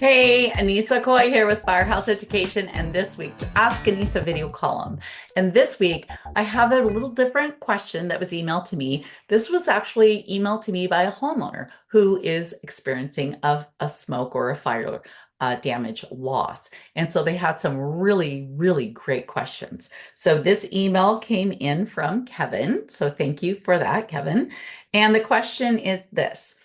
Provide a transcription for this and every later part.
Hey, Annissa Coy here with Firehouse Education and this week's Ask Annissa video column. And this week, I have a little different question that was emailed to me. This was actually emailed to me by a homeowner who is experiencing a smoke or a fire damage loss. And so they had some really, really great questions. So this email came in from Kevin. So thank you for that, Kevin. And the question is this.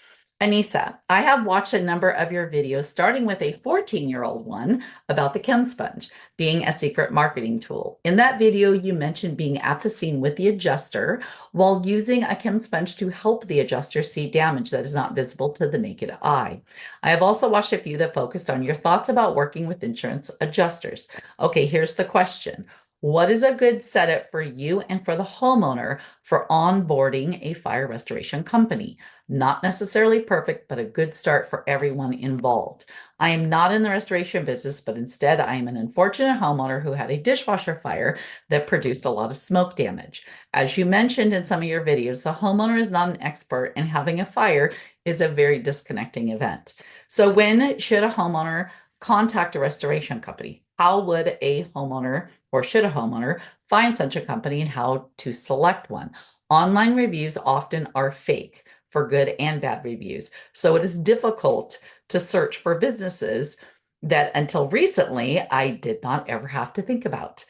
Annissa, I have watched a number of your videos, starting with a 14-year-old one about the chem sponge being a secret marketing tool. In that video, you mentioned being at the scene with the adjuster while using a chem sponge to help the adjuster see damage that is not visible to the naked eye. I have also watched a few that focused on your thoughts about working with insurance adjusters. Okay, here's the question. What is a good setup for you and for the homeowner for onboarding a fire restoration company? Not necessarily perfect, but a good start for everyone involved. I am not in the restoration business, but instead I am an unfortunate homeowner who had a dishwasher fire that produced a lot of smoke damage. As you mentioned in some of your videos, the homeowner is not an expert, and having a fire is a very disconnecting event. So when should a homeowner contact a restoration company? How would a homeowner or should a homeowner find such a company and how to select one? Online reviews often are fake for good and bad reviews. So it is difficult to search for businesses that until recently I did not ever have to think about.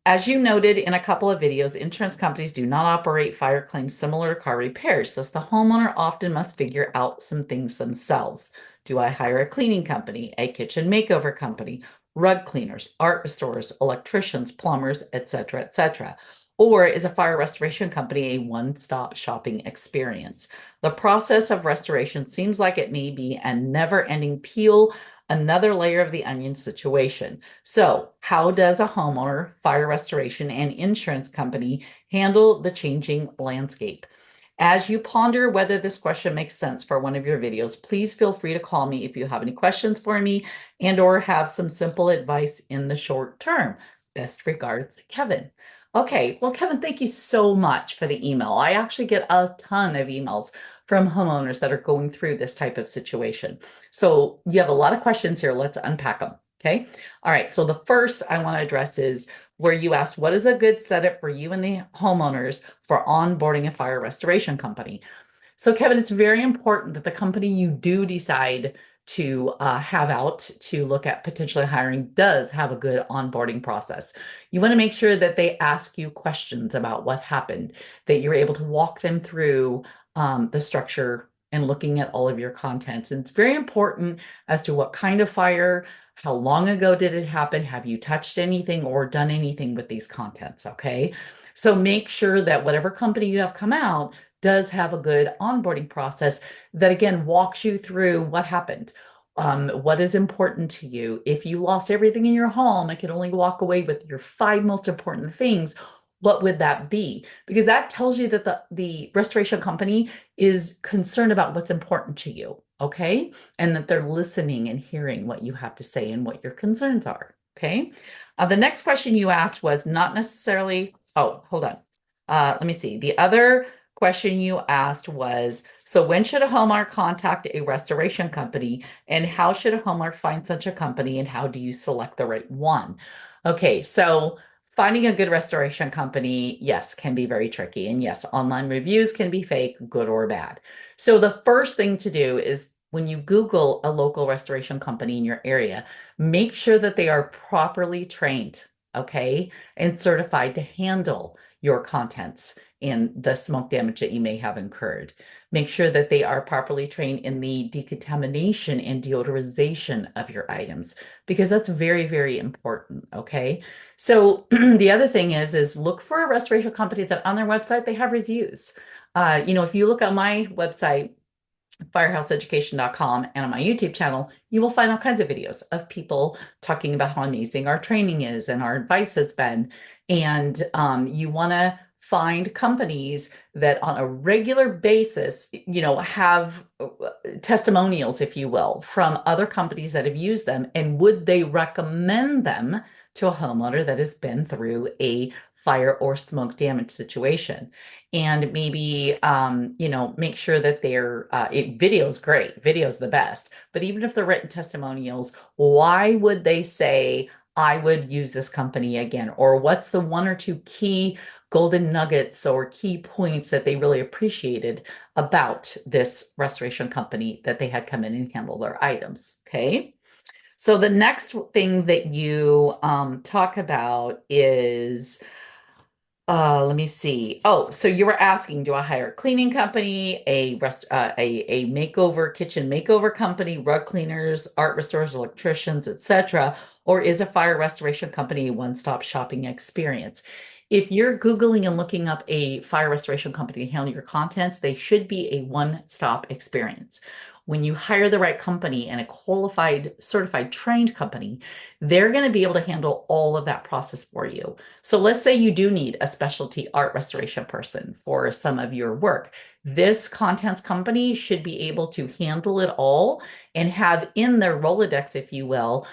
As you noted in a couple of videos, insurance companies do not operate fire claims similar to car repairs, thus the homeowner often must figure out some things themselves. Do I hire a cleaning company, a kitchen makeover company, rug cleaners, art restorers, electricians, plumbers, etc., etc.? Or is a fire restoration company a one-stop shopping experience? The process of restoration seems like it may be a never-ending peel, another layer of the onion situation. So, how does a homeowner, fire restoration, and insurance company handle the changing landscape? As you ponder whether this question makes sense for one of your videos, please feel free to call me if you have any questions for me and or have some simple advice in the short term. Best regards, Kevin. Okay, well, Kevin, thank you so much for the email. I actually get a ton of emails from homeowners that are going through this type of situation. So you have a lot of questions here. Let's unpack them. Okay. All right. So the first I want to address is where you asked, what is a good setup for you and the homeowners for onboarding a fire restoration company? So, Kevin, it's very important that the company you do decide to have out to look at potentially hiring does have a good onboarding process. You want to make sure that they ask you questions about what happened, that you're able to walk them through the structure and looking at all of your contents. And it's very important as to what kind of fire, how long ago did it happen, have you touched anything or done anything with these contents, okay? So make sure that whatever company you have come out does have a good onboarding process that again walks you through what happened. What is important to you? If you lost everything in your home and could only walk away with your five most important things, what would that be? Because that tells you that the restoration company is concerned about what's important to you, okay? And that they're listening and hearing what you have to say and what your concerns are, okay? The next question you asked was not necessarily, oh, hold on. Let me see. The other question you asked was, so when should a homeowner contact a restoration company and how should a homeowner find such a company and how do you select the right one? Okay, so finding a good restoration company, yes, can be very tricky. And yes, online reviews can be fake, good or bad. So the first thing to do is when you Google a local restoration company in your area, make sure that they are properly trained, okay, and certified to handle your contents in the smoke damage that you may have incurred. Make sure that they are properly trained in the decontamination and deodorization of your items, because that's very, very important, okay? So the other thing is look for a restoration company that on their website, they have reviews. If you look on my website, firehouseeducation.com, and on my YouTube channel, you will find all kinds of videos of people talking about how amazing our training is and our advice has been. And you want to find companies that on a regular basis, have testimonials, if you will, from other companies that have used them. And would they recommend them to a homeowner that has been through a fire or smoke damage situation. And maybe, make sure that video's great, video's the best. But even if they're written testimonials, why would they say, I would use this company again? Or what's the one or two key golden nuggets or key points that they really appreciated about this restoration company that they had come in and handle their items? Okay. So the next thing that you talk about is, let me see. Oh, so you were asking, do I hire a cleaning company, a makeover, kitchen makeover company, rug cleaners, art restorers, electricians, etc., or is a fire restoration company a one-stop shopping experience? If you're Googling and looking up a fire restoration company to handle your contents, they should be a one-stop experience. When you hire the right company and a qualified, certified, trained company, they're going to be able to handle all of that process for you. So let's say you do need a specialty art restoration person for some of your work. This contents company should be able to handle it all and have in their Rolodex, if you will,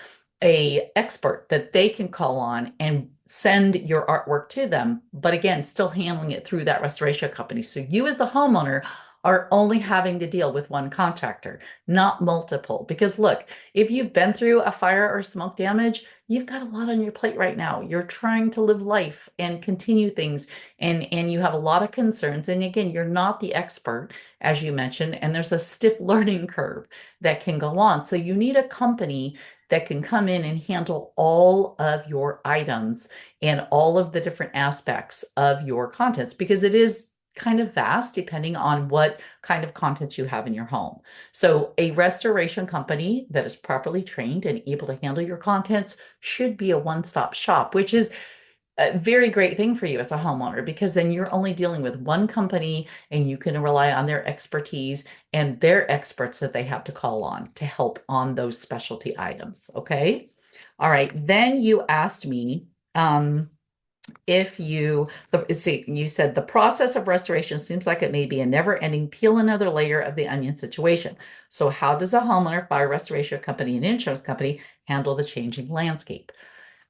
a expert that they can call on and send your artwork to them, but again, still handling it through that restoration company. So you as the homeowner are only having to deal with one contractor, not multiple. Because look, if you've been through a fire or smoke damage, you've got a lot on your plate right now. You're trying to live life and continue things, and you have a lot of concerns. And again, you're not the expert, as you mentioned, and there's a stiff learning curve that can go on. So you need a company that can come in and handle all of your items and all of the different aspects of your contents, because it is kind of vast depending on what kind of contents you have in your home. So a restoration company that is properly trained and able to handle your contents should be a one-stop shop, which is a very great thing for you as a homeowner, because then you're only dealing with one company and you can rely on their expertise and their experts that they have to call on to help on those specialty items. Okay. All right. Then you asked me, if you see, you said the process of restoration seems like it may be a never-ending peel another layer of the onion situation. So how does a homeowner, fire restoration company, and insurance company handle the changing landscape?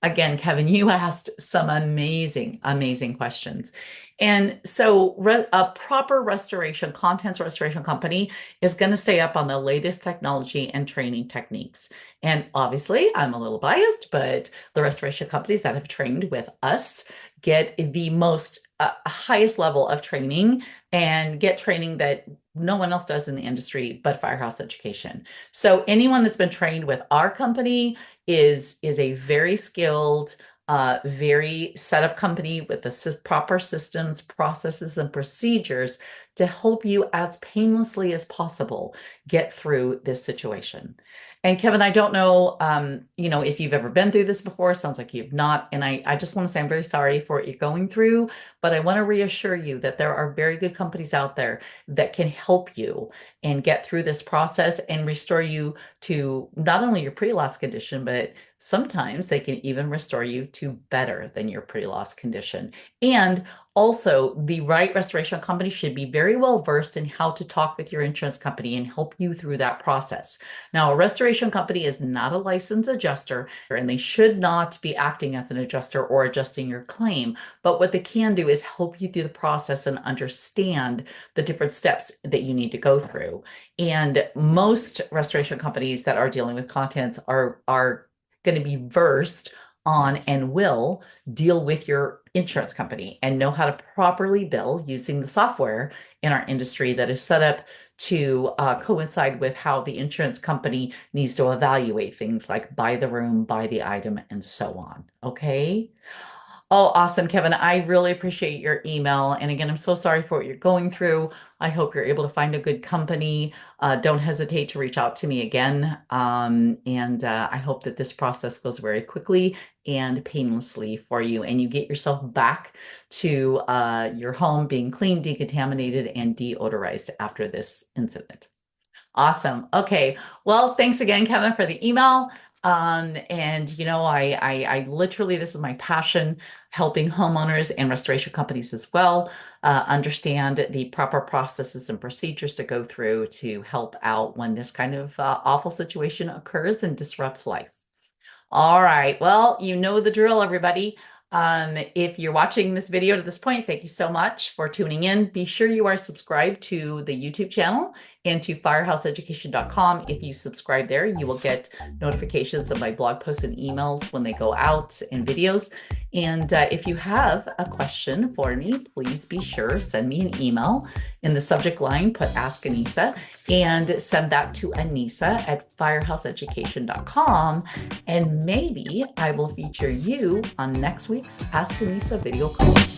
Again, Kevin, you asked some amazing, amazing questions. And so a proper restoration, contents restoration company is going to stay up on the latest technology and training techniques. And obviously, I'm a little biased, but the restoration companies that have trained with us get the most highest level of training and get training that no one else does in the industry but Firehouse Education. So anyone that's been trained with our company is a very skilled, very set up company with the proper systems, processes, and procedures to help you as painlessly as possible get through this situation. And Kevin, I don't know, if you've ever been through this before. Sounds like you've not. And I just want to say I'm very sorry for what you're going through, but I want to reassure you that there are very good companies out there that can help you and get through this process and restore you to not only your pre-loss condition, but sometimes they can even restore you to better than your pre-loss condition. And also, the right restoration company should be very well versed in how to talk with your insurance company and help you through that process. Now, a restoration company is not a licensed adjuster, and they should not be acting as an adjuster or adjusting your claim. But what they can do is help you through the process and understand the different steps that you need to go through. And most restoration companies that are dealing with contents are going to be versed on and will deal with your insurance company and know how to properly bill using the software in our industry that is set up to coincide with how the insurance company needs to evaluate things like buy the room, buy the item, and so on. Okay. Oh, awesome, Kevin. I really appreciate your email. And again, I'm so sorry for what you're going through. I hope you're able to find a good company. Don't hesitate to reach out to me again. And I hope that this process goes very quickly and painlessly for you, and you get yourself back to your home being clean, decontaminated, and deodorized after this incident. Awesome. Okay. Well, thanks again, Kevin, for the email. And I literally, this is my passion, helping homeowners and restoration companies as well understand the proper processes and procedures to go through to help out when this kind of awful situation occurs and disrupts life. All right. Well, you know the drill, everybody. If you're watching this video to this point, thank you so much for tuning in. Be sure you are subscribed to the YouTube channel and to firehouseeducation.com. If you subscribe there, you will get notifications of my blog posts and emails when they go out and videos. And if you have a question for me, please be sure, send me an email. In the subject line, put Ask Annissa and send that to Annissa at firehouseeducation.com. And maybe I will feature you on next week's Ask Annissa video call.